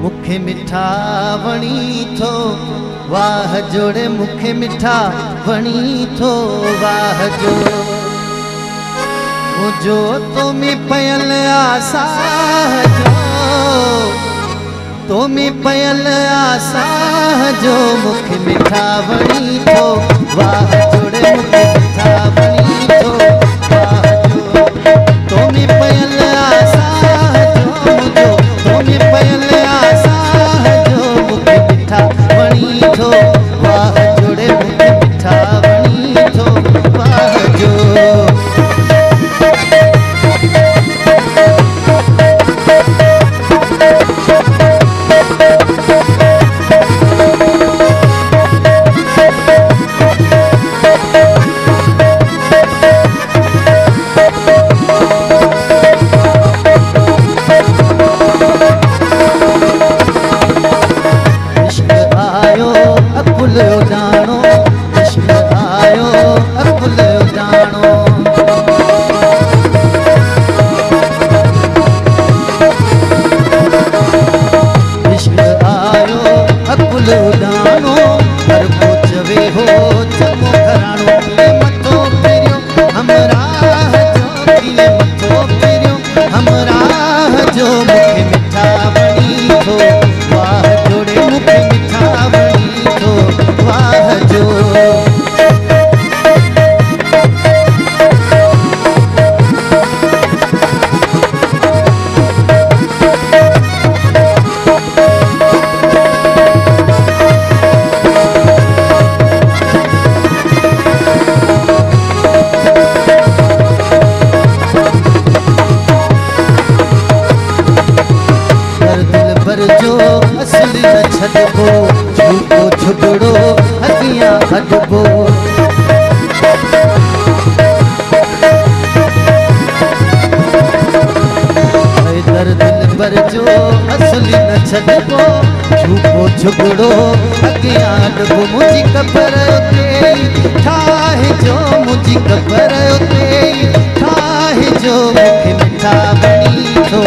मुखे मिठा वणी थो वाह जोड़े मुखे मिठा वणी थो वाह जो मुझो तुम्हें पयल आसा जो तुम्हें पयल आसा जो मुखे मिठा वणी थो वाह जोड़े मुखे मिठा वणी थो वाह जो तुम्हें पयल आसा जो मुझो तुम्हें पयल आसा जो मुखे मिठा वणी थो वाह जोड़े मुखे मिठा वणी थो वाह जो झुगड़ो अगियां डबो मुझी कबर तेरी ठाहे जो मुझी कबर तेरी ठाहे जो मुखे मिठा वणी थो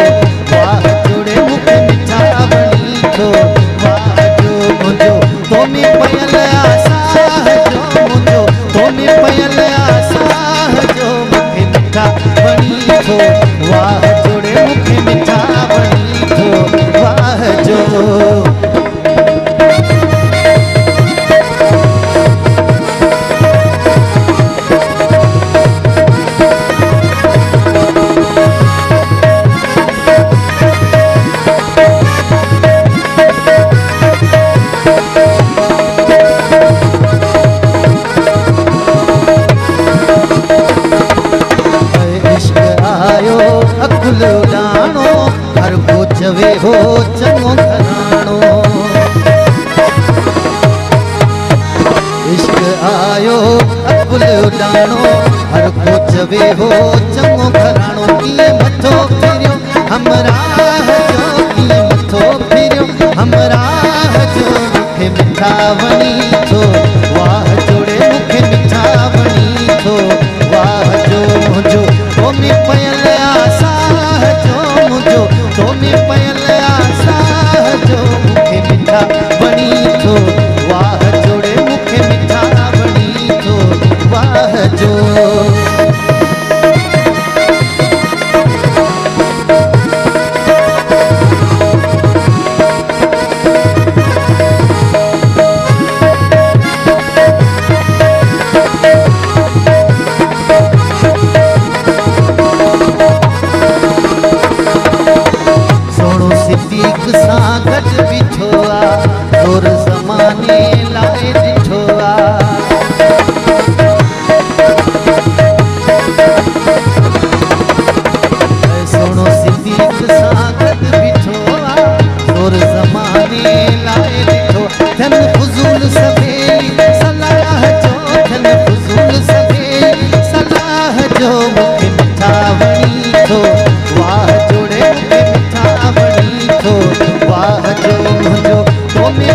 वाह जोड़े मुखे मिठा वणी थो वाह जो मुझो तुम्हें पयल आसा जो मुझो तुम्हें पयल आसा जो मुखे मिठा वणी थो वाह जोड़े मुखे मिठा वणी थो वाह जो उडाणो हर को चवे हो चङो घराणो इश्क आयो अकुल उडाणो हर को चवे हो चङो घराणो कीअं मथो फिरियो हमराह जो कीअं मथो फिरियो हमराह जो मुखे मिठा वणी थो वाह जोड़े मुखे मिठा वणी थो वाह जो मुझो तुम्हें पयल आसा जो मुझो तुम्हें पयल आसा जो मुखे मिठा वणी थो वाह जोड़े मुखे मिठा वणी थो वाह जो वाह जो मुझो तुम्हें